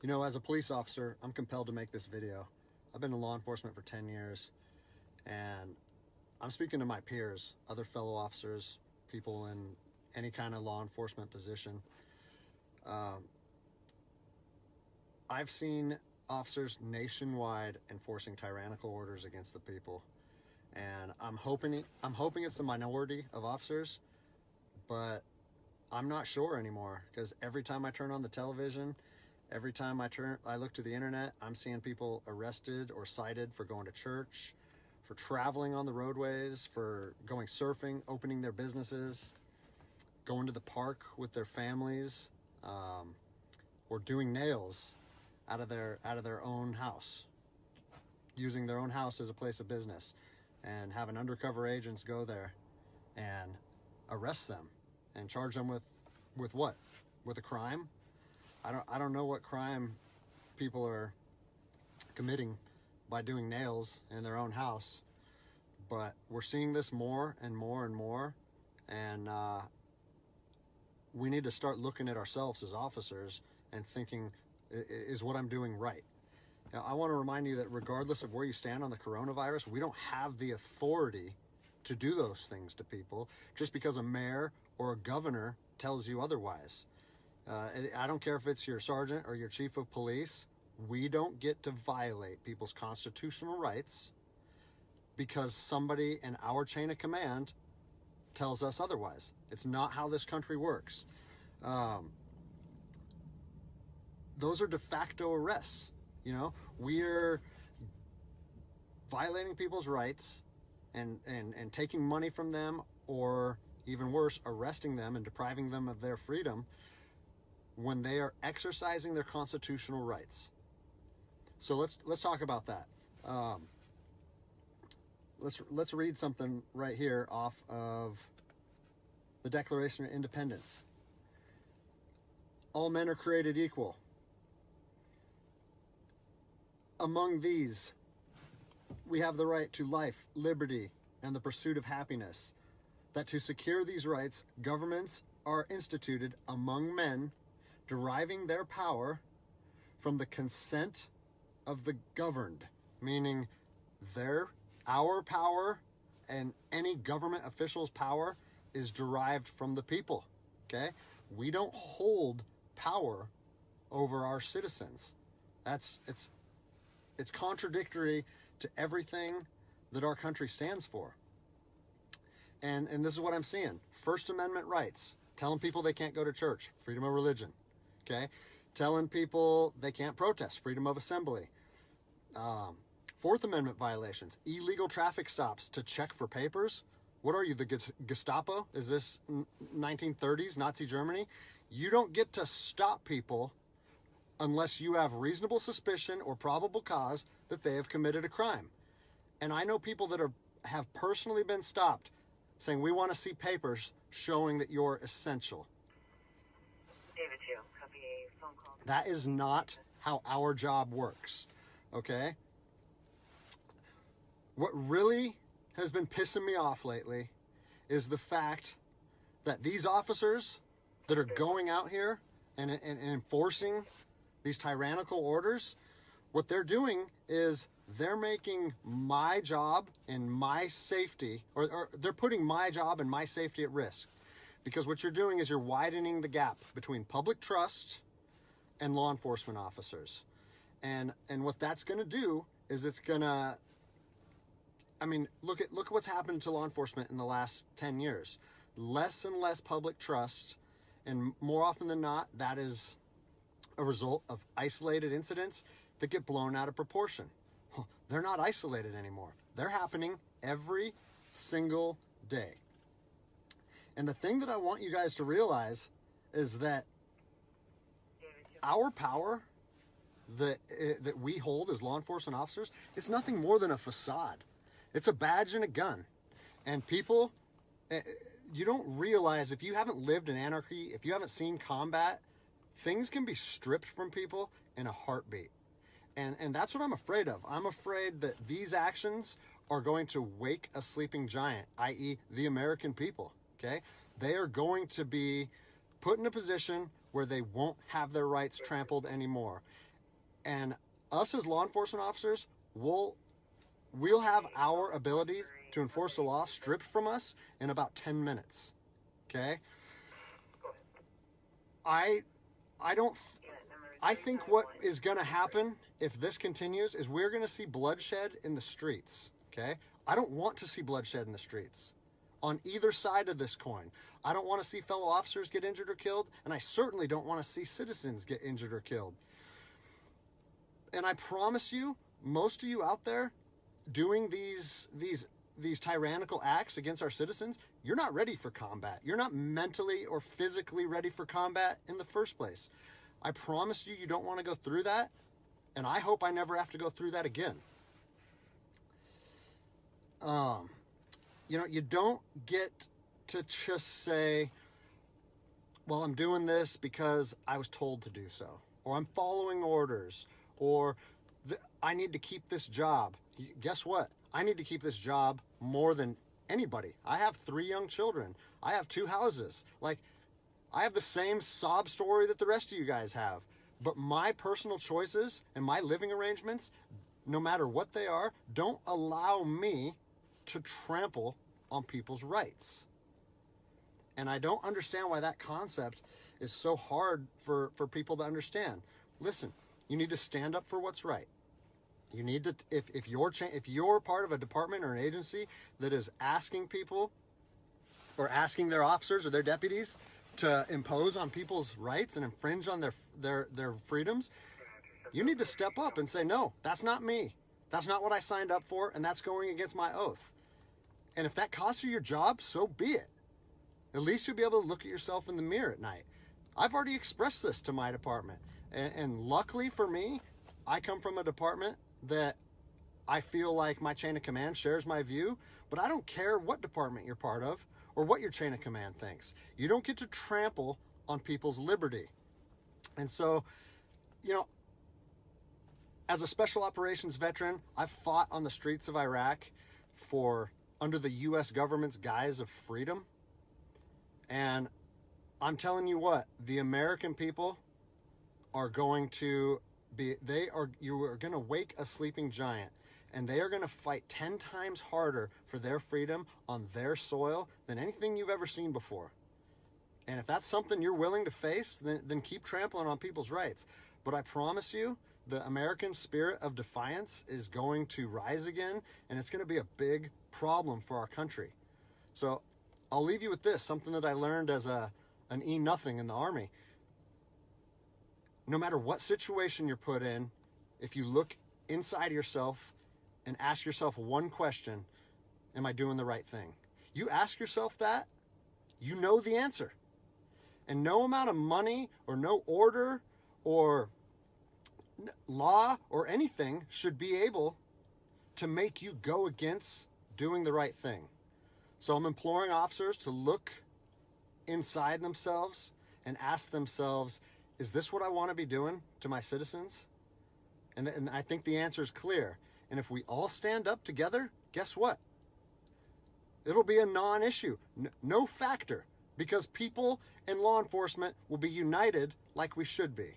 You know, as a police officer, I'm compelled to make this video. I've been in law enforcement for 10 years, and I'm speaking to my peers, other fellow officers, people in any kind of law enforcement position. I've seen officers nationwide enforcing tyrannical orders against the people, and I'm hoping it's the minority of officers, but I'm not sure anymore, because every time I turn on the television, every time I look to the internet, I'm seeing people arrested or cited for going to church, for traveling on the roadways, for going surfing, opening their businesses, going to the park with their families, or doing nails out of their own house, using their own house as a place of business, and having undercover agents go there and arrest them and charge them with what? With a crime? I don't know what crime people are committing by doing nails in their own house, but we're seeing this more and more and more, and we need to start looking at ourselves as officers and thinking, is what I'm doing right? Now, I want to remind you that regardless of where you stand on the coronavirus, we don't have the authority to do those things to people just because a mayor or a governor tells you otherwise. I don't care if it's your sergeant or your chief of police. We don't get to violate people's constitutional rights because somebody in our chain of command tells us otherwise. It's not how this country works. Those are de facto arrests. You know, we're violating people's rights and taking money from them, or even worse, arresting them and depriving them of their freedom when they are exercising their constitutional rights. So let's talk about that. Let's read something right here off of the Declaration of Independence. All men are created equal. Among these, we have the right to life, liberty, and the pursuit of happiness. That to secure these rights, governments are instituted among men, deriving their power from the consent of the governed, meaning our power and any government official's power is derived from the people. Okay? We don't hold power over our citizens. It's contradictory to everything that our country stands for. And this is what I'm seeing. First Amendment rights, telling people they can't go to church, freedom of religion. Okay? Telling people they can't protest, freedom of assembly. Fourth Amendment violations, illegal traffic stops to check for papers. What are you, the Gestapo? Is this 1930s Nazi Germany? You don't get to stop people unless you have reasonable suspicion or probable cause that they have committed a crime. And I know people that have personally been stopped saying, we want to see papers showing that you're essential. David 2, copy a phone call. That is not how our job works, okay? What really has been pissing me off lately is the fact that these officers that are going out here and enforcing these tyrannical orders, what they're doing is they're making my job and my safety, or they're putting my job and my safety at risk. Because what you're doing is you're widening the gap between public trust and law enforcement officers. And what that's going to do is it's going to, I mean, look at what's happened to law enforcement in the last 10 years. Less and less public trust, and more often than not, that is a result of isolated incidents that get blown out of proportion. They're not isolated anymore. They're happening every single day. And the thing that I want you guys to realize is that our power that we hold as law enforcement officers is nothing more than a facade. It's a badge and a gun. And people, you don't realize, if you haven't lived in anarchy, if you haven't seen combat, things can be stripped from people in a heartbeat. And that's what I'm afraid of. I'm afraid that these actions are going to wake a sleeping giant, i.e. the American people, okay? They are going to be put in a position where they won't have their rights trampled anymore. And us as law enforcement officers we'll have our ability to enforce the law stripped from us in about 10 minutes. Okay? I don't I think what is going to happen if this continues is we're going to see bloodshed in the streets. Okay? I don't want to see bloodshed in the streets on either side of this coin. I don't want to see fellow officers get injured or killed, and I certainly don't want to see citizens get injured or killed. And I promise you, most of you out there doing these tyrannical acts against our citizens, you're not ready for combat. You're not mentally or physically ready for combat in the first place. I promise you, you don't want to go through that, and I hope I never have to go through that again. You don't get to just say, well, I'm doing this because I was told to do so, or I'm following orders, or I need to keep this job. Guess what? I need to keep this job more than anybody. I have 3 young children. I have 2 houses. Like, I have the same sob story that the rest of you guys have. But my personal choices and my living arrangements, no matter what they are, don't allow me to trample on people's rights. And I don't understand why that concept is so hard for people to understand. Listen, you need to stand up for what's right. You need to, if you're part of a department or an agency that is asking people or asking their officers or their deputies to impose on people's rights and infringe on their freedoms, you need to step up and say, no, that's not me. That's not what I signed up for, and that's going against my oath. And if that costs you your job, so be it. At least you'll be able to look at yourself in the mirror at night. I've already expressed this to my department. And luckily for me, I come from a department that I feel like my chain of command shares my view, but I don't care what department you're part of or what your chain of command thinks. You don't get to trample on people's liberty. And so, as a special operations veteran, I've fought on the streets of Iraq under the U.S. government's guise of freedom. And I'm telling you what, the American people are going to you are going to wake a sleeping giant, and they are going to fight 10 times harder for their freedom on their soil than anything you've ever seen before. And if that's something you're willing to face, then keep trampling on people's rights. But I promise you, the American spirit of defiance is going to rise again, and it's going to be a big problem for our country. So I'll leave you with this, something that I learned as an E-nothing in the Army. No matter what situation you're put in, if you look inside yourself and ask yourself one question, am I doing the right thing? You ask yourself that, you know the answer. And no amount of money or no order or law or anything should be able to make you go against doing the right thing. So I'm imploring officers to look inside themselves and ask themselves, is this what I want to be doing to my citizens? And I think the answer is clear. And if we all stand up together, guess what? It'll be a non-issue, no factor, because people and law enforcement will be united like we should be.